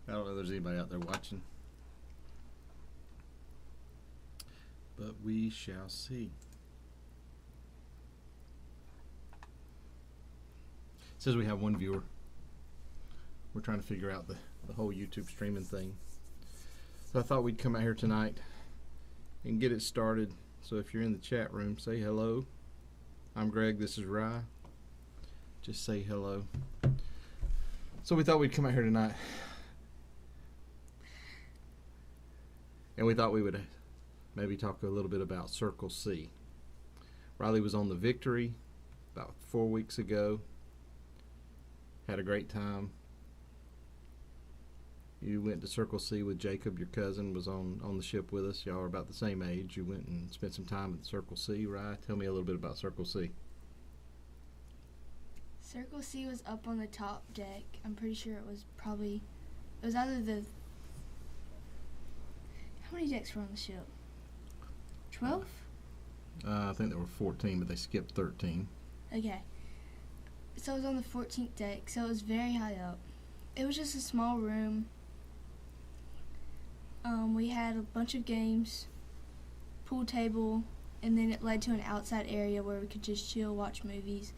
I don't know if there's anybody out there watching, but we shall see. It says we have one viewer. We're trying to figure out the whole YouTube streaming thing. So I thought we'd come out here tonight and get it started. So if you're in the chat room, say hello. I'm Greg, this is Rye. Just say hello. So we thought we'd come out here tonight. And we thought we would maybe talk a little bit about Circle C. Rylee was on the Victory about 4 weeks ago. Had a great time. You went to Circle C with Jacob, your cousin, was on the ship with us. Y'all are about the same age. You went and spent some time at Circle C, right? Tell me a little bit about Circle C. Circle C was up on the top deck. I'm pretty sure it was either the... How many decks were on the ship? 12? I think there were 14, but they skipped 13. Okay. So I was on the 14th deck, so it was very high up. It was just a small room. We had a bunch of games, pool table, and then it led to an outside area where we could just chill, watch movies.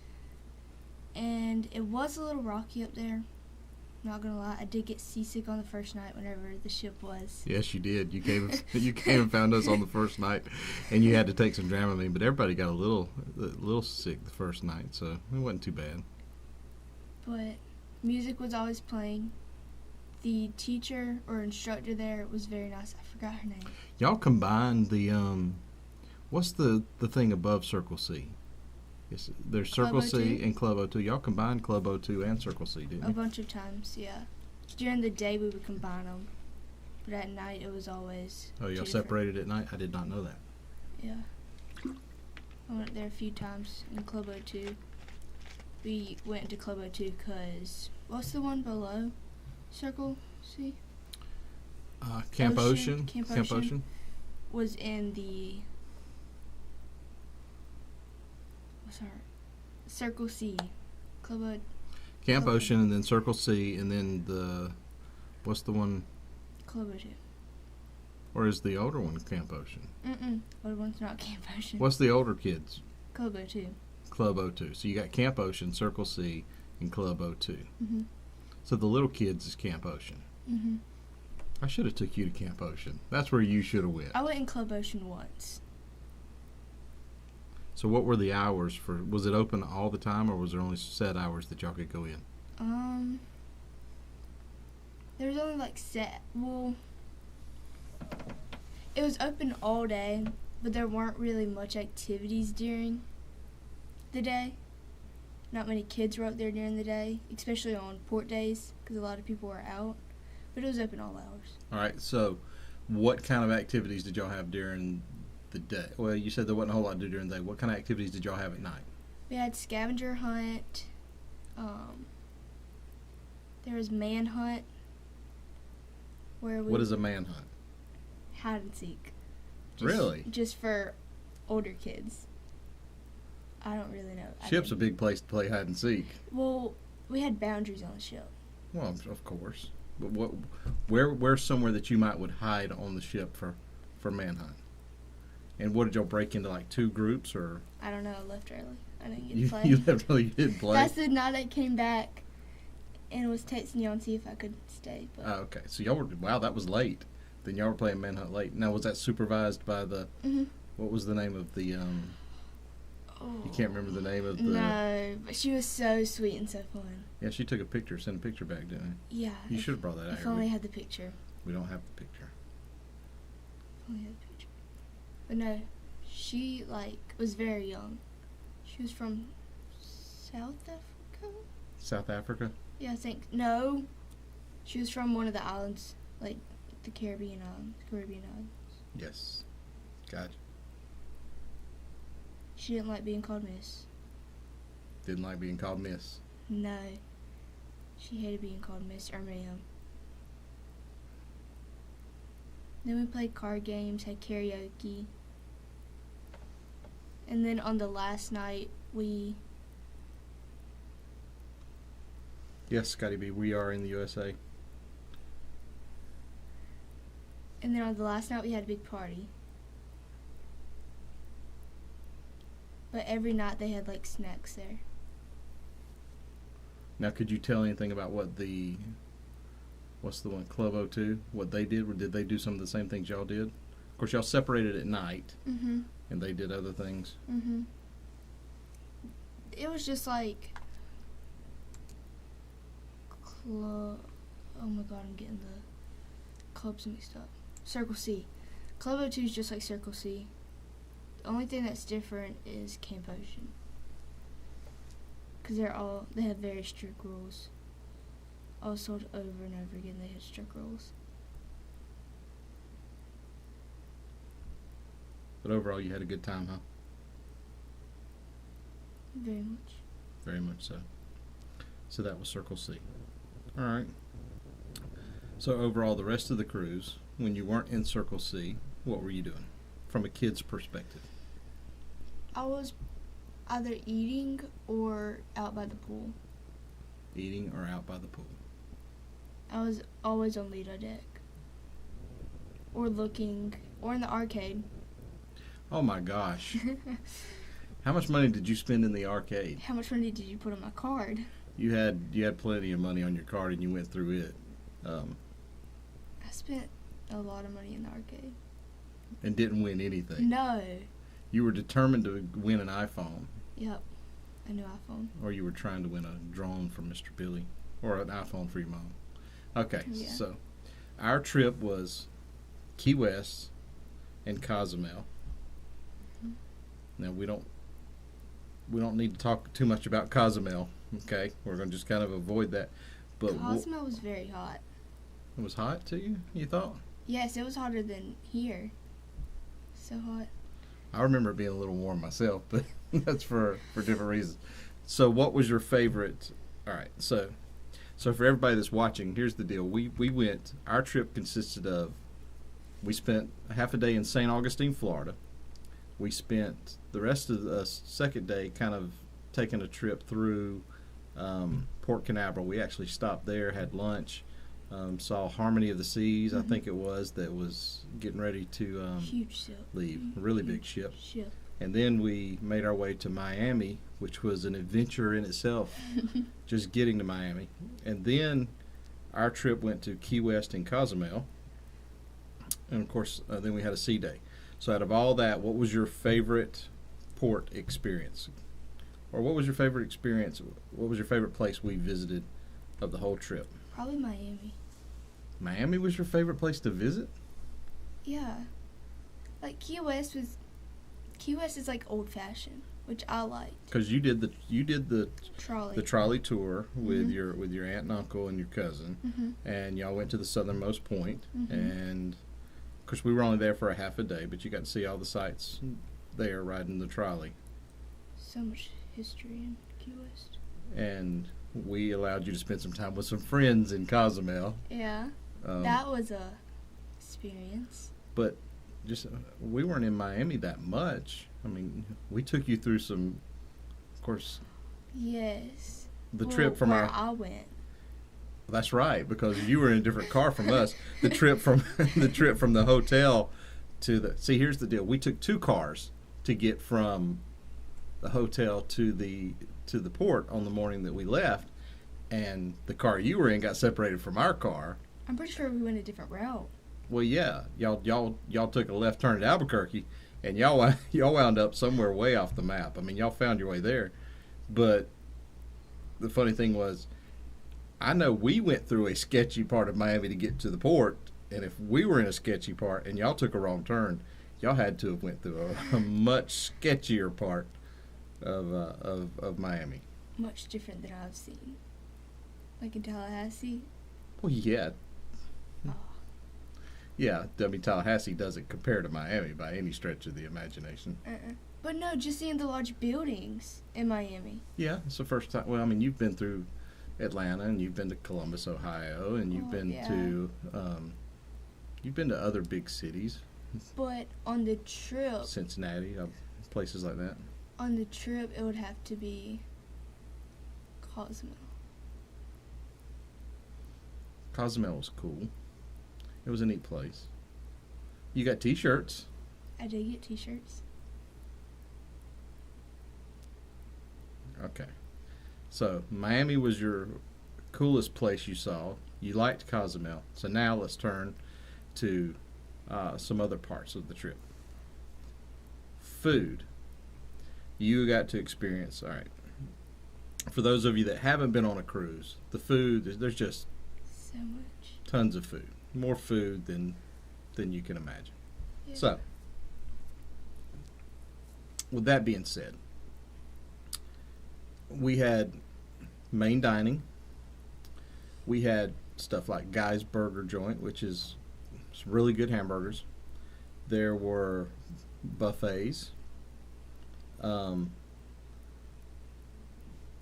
And it was a little rocky up there. Not gonna lie, I did get seasick on the first night whenever the ship was. Yes, you did. You came and found us on the first night, and you had to take some Dramamine. But everybody got a little sick the first night, so it wasn't too bad. But music was always playing. The teacher or instructor there was very nice. I forgot her name. Y'all combined the what's the thing above Circle C? There's Circle C and Club O2. Y'all combined Club O2 and Circle C, didn't you? A bunch of times, yeah. During the day we would combine them, but at night it was always. Oh, y'all separated at night? I did not know that. Yeah. I went there a few times in Club O2. We went to Club O2 because what's the one below Circle C? Camp Ocean. Camp Ocean was in the. Circle C. Camp Ocean, and then Circle C, and then what's the one? Club O2. Or is the older one Camp Ocean? Older one's not Camp Ocean. What's the older kids? Club O2. Club O2. So you got Camp Ocean, Circle C, and Club O2. Mm-hmm. So the little kids is Camp Ocean. Mm-hmm. I should have took you to Camp Ocean. That's where you should have went. I went in Club Ocean once. So what were the hours for? Was it open all the time, or was there only set hours that y'all could go in? There was only it was open all day, but there weren't really much activities during the day. Not many kids were out there during the day, especially on port days, because a lot of people were out. But it was open all hours. All right. So, what kind of activities did y'all have during the day? Well, you said there wasn't a whole lot to do during the day. What kind of activities did y'all have at night? We had scavenger hunt. There was manhunt. What is a manhunt? Hide and seek. Really? Just for older kids. I don't really know. Ship's a big place to play hide and seek. Well, we had boundaries on the ship. Well, of course. But where's somewhere that you would hide on the ship for manhunt? And what did y'all break into, like 2 groups, or? I don't know. I left early. I didn't get to play. You left early. You didn't play. That's the night I came back, and was texting y'all and see if I could stay. But. Oh, okay. So y'all were, wow, that was late. Then y'all were playing manhunt late. Now, was that supervised by the? Mm-hmm. What was the name of the? You can't remember the name of the. No, but she was so sweet and so fun. Yeah, she took a picture, sent a picture back, didn't she? Yeah. You should have brought that out. If only had the picture. We don't have the picture. Only had the picture. But no, she was very young. She was from South Africa. South Africa? Yeah, I think. No, she was from one of the islands, like the Caribbean islands. Yes. Gotcha. She didn't like being called Miss. Didn't like being called Miss? No. She hated being called Miss or Ma'am. Then we played card games, had karaoke. And then on the last night, we... Yes, Scotty B, we are in the USA. And then on the last night we had a big party. But every night they had like snacks there. Now, could you tell anything about what's the one, Club O2, what they did? Or did they do some of the same things y'all did? Of course, y'all separated at night, Mhm. and they did other things. Mhm. It was just like club. Oh my God, I'm getting the clubs mixed up. Circle C. Club O2 is just like Circle C. The only thing that's different is Camp Ocean. Because they have very strict rules. All sold over and over again, they had strict rules. But overall, you had a good time, huh? Very much. Very much so. So that was Circle C. All right. So overall, the rest of the cruise, when you weren't in Circle C, what were you doing from a kid's perspective? I was either eating or out by the pool. Eating or out by the pool? I was always on Lido deck. Or looking, or in the arcade. Oh my gosh. How much money did you spend in the arcade? How much money did you put on my card? You had plenty of money on your card and you went through it. I spent a lot of money in the arcade. And didn't win anything. No. You were determined to win an iPhone. Yep. A new iPhone. Or you were trying to win a drone from Mr. Billy. Or an iPhone for your mom. Okay, Yeah. So our trip was Key West and Cozumel. Now we don't need to talk too much about Cozumel, okay? We're going to just kind of avoid that. But Cozumel was very hot. It was hot to you, you thought? Yes, it was hotter than here. So hot. I remember it being a little warm myself, but that's for different reasons. So what was your favorite? All right, so for everybody that's watching, here's the deal. We went, our trip consisted of, we spent a half a day in St. Augustine, Florida. We spent the rest of the second day kind of taking a trip through Port Canaveral. We actually stopped there, had lunch, saw Harmony of the Seas, I think it was, that was getting ready to huge ship. leave. A really big ship. Ship. And then we made our way to Miami, which was an adventure in itself, just getting to Miami. And then our trip went to Key West and Cozumel. And, of course, then we had a sea day. So out of all that, what was your favorite port experience? Or what was your favorite experience? What was your favorite place we visited of the whole trip? Probably Miami. Miami was your favorite place to visit? Yeah. Like Key West is like old fashioned, which I like. Because you did the Trolley tour with your aunt and uncle and your cousin, and y'all went to the southernmost point, and of course we were only there for a half a day, but you got to see all the sights there riding the trolley. So much history in Key West. And we allowed you to spend some time with some friends in Cozumel. Yeah, that was a experience. But just we weren't in Miami that much. I mean, we took you through some, of course. Yes. Trip from where I went. That's right, because you were in a different car from us. The trip from the hotel to the. See, here's the deal. We took two cars to get from the hotel to the port on the morning that we left, and the car you were in got separated from our car. I'm pretty sure we went a different route. Well, yeah, y'all took a left turn at Albuquerque, and y'all wound up somewhere way off the map. I mean, y'all found your way there, but the funny thing was, I know we went through a sketchy part of Miami to get to the port, and if we were in a sketchy part and y'all took a wrong turn, y'all had to have went through a much sketchier part of Miami. Much different than I've seen. Like in Tallahassee. Well, yeah. Oh. Yeah, I mean, Tallahassee doesn't compare to Miami by any stretch of the imagination. But no, just seeing the large buildings in Miami. Yeah, it's the first time. Well, I mean, you've been through Atlanta, and you've been to Columbus, Ohio, and you've been to other big cities. But on the trip, Cincinnati, places like that. On the trip, it would have to be Cozumel. Cozumel was cool. It was a neat place. You got T-shirts. I did get T-shirts. Okay. So Miami was your coolest place you saw. You liked Cozumel. So now let's turn to some other parts of the trip. Food. You got to experience. All right. For those of you that haven't been on a cruise, the food, there's just So much. tons of food. More food than you can imagine. Yeah. So, with that being said, we had main dining. We had stuff like Guy's Burger Joint, which is some really good hamburgers. There were buffets.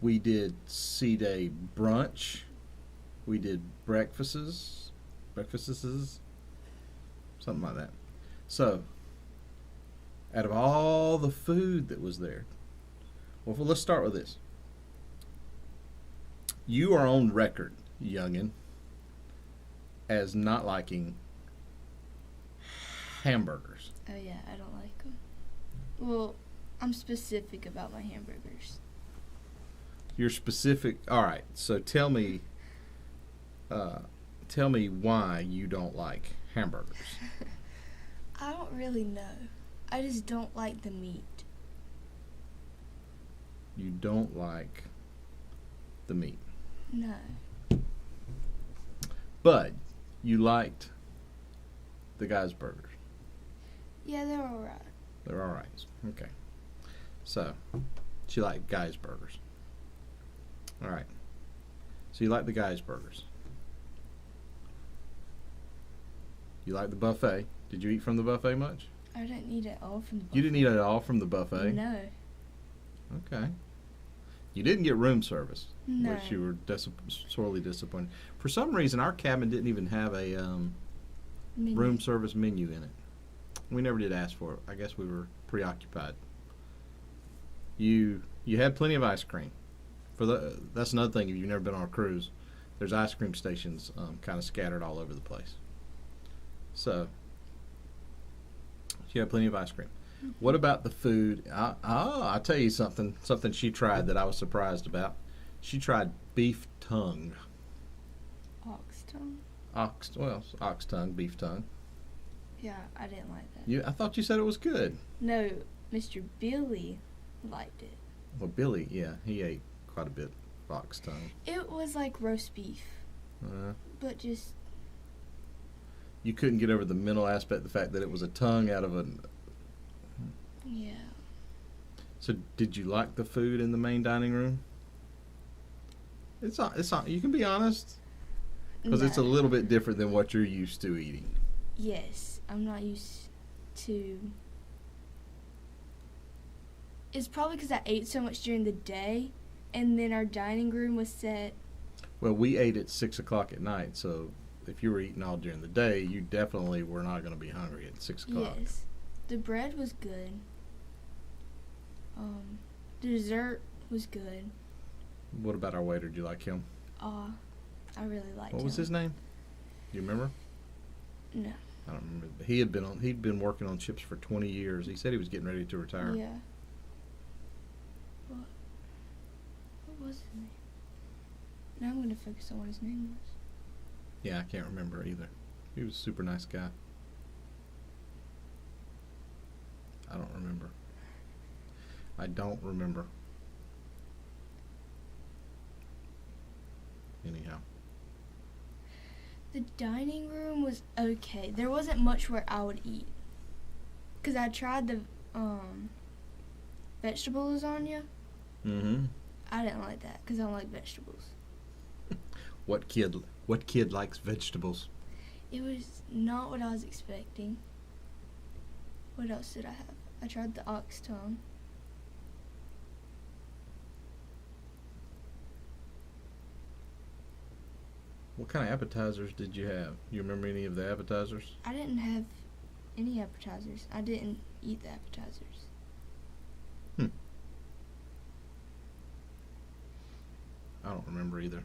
We did sea day brunch. We did breakfasts, something like that. So, out of all the food that was there, well, let's start with this. You are on record, youngin', as not liking hamburgers. Oh yeah, I don't like them. Well, I'm specific about my hamburgers. You're specific. All right, so tell me why you don't like hamburgers. I don't really know. I just don't like the meat. You don't like the meat. No. But you liked the Guy's Burgers. Yeah, they're alright. They're all right. Okay. So, she liked Guy's Burgers. All right. So you like the Guy's Burgers. You like the buffet. Did you eat from the buffet much? I didn't eat it all from the buffet. You didn't eat it all from the buffet? No. Okay. You didn't get room service, No. which you were sorely disappointed. For some reason, our cabin didn't even have a Menu. room service menu in it. We never did ask for it. I guess we were preoccupied. You had plenty of ice cream. That's another thing. If you've never been on a cruise, there's ice cream stations kind of scattered all over the place. So you had plenty of ice cream. What about the food? I'll tell you something she tried that I was surprised about. She tried beef tongue. Ox tongue? Ox tongue, beef tongue. Yeah, I didn't like that. I thought you said it was good. No, Mr. Billy liked it. Well, Billy, yeah, he ate quite a bit of ox tongue. It was like roast beef, but just... You couldn't get over the mental aspect, the fact that it was a tongue out of a... Yeah. So, did you like the food in the main dining room? It's not. You can be honest, because it's a No. little bit different than what you're used to eating. Yes, I'm not used to... It's probably because I ate so much during the day, and then our dining room was set... Well, we ate at 6 o'clock at night, so if you were eating all during the day, you definitely were not going to be hungry at 6 o'clock. Yes. The bread was good. The dessert was good. What about our waiter? Did you like him? I really liked him. What was his name? Do you remember? No. I don't remember. He'd been working on ships for 20 years. He said he was getting ready to retire. Yeah. What was his name? Now I'm going to focus on what his name was. Yeah, I can't remember either. He was a super nice guy. I don't remember. Anyhow. The dining room was okay. There wasn't much where I would eat. Because I tried the vegetable lasagna. Mm-hmm. I didn't like that because I don't like vegetables. What kid likes vegetables? It was not what I was expecting. What else did I have? I tried the ox tongue. What kind of appetizers did you have? You remember any of the appetizers? I didn't have any appetizers. I didn't eat the appetizers. I don't remember either.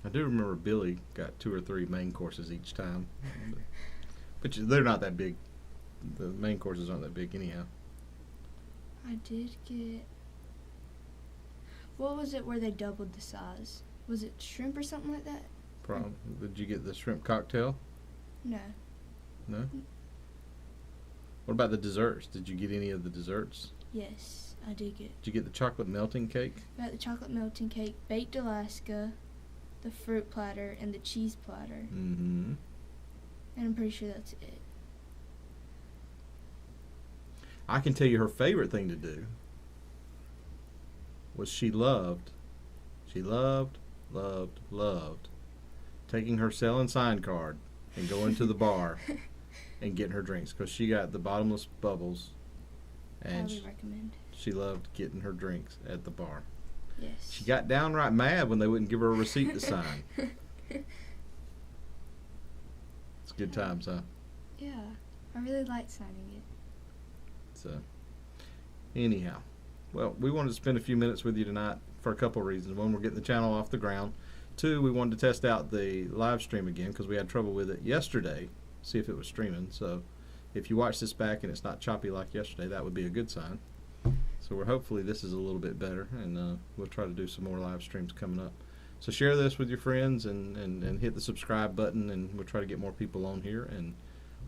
I do remember Billy got 2 or 3 main courses each time. But they're not that big. The main courses aren't that big anyhow. I did get. What was it where they doubled the size? Was it shrimp or something like that? Problem. Did you get the shrimp cocktail? No. No? What about the desserts? Did you get any of the desserts? Yes, I did get. Did you get the chocolate melting cake? Got the chocolate melting cake, baked Alaska, the fruit platter, and the cheese platter. Mm-hmm. And I'm pretty sure that's it. I can tell you her favorite thing to do was she loved taking her sell and sign card and going to the bar and getting her drinks, because she got the bottomless bubbles, and Highly recommend. she loved getting her drinks at the bar. Yes. She got downright mad when they wouldn't give her a receipt to sign. It's good times, huh? Yeah, I really like signing it. So, anyhow, well, we wanted to spend a few minutes with you tonight for a couple of reasons. One, we're getting the channel off the ground. Two, we wanted to test out the live stream again because we had trouble with it yesterday, see if it was streaming. So if you watch this back and it's not choppy like yesterday, that would be a good sign. So hopefully this is a little bit better, and we'll try to do some more live streams coming up. So share this with your friends and hit the subscribe button, and we'll try to get more people on here, and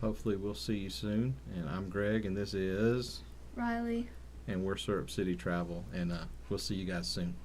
hopefully we'll see you soon. And I'm Greg, and this is Rylee. And we're Syrup City Travel, and we'll see you guys soon.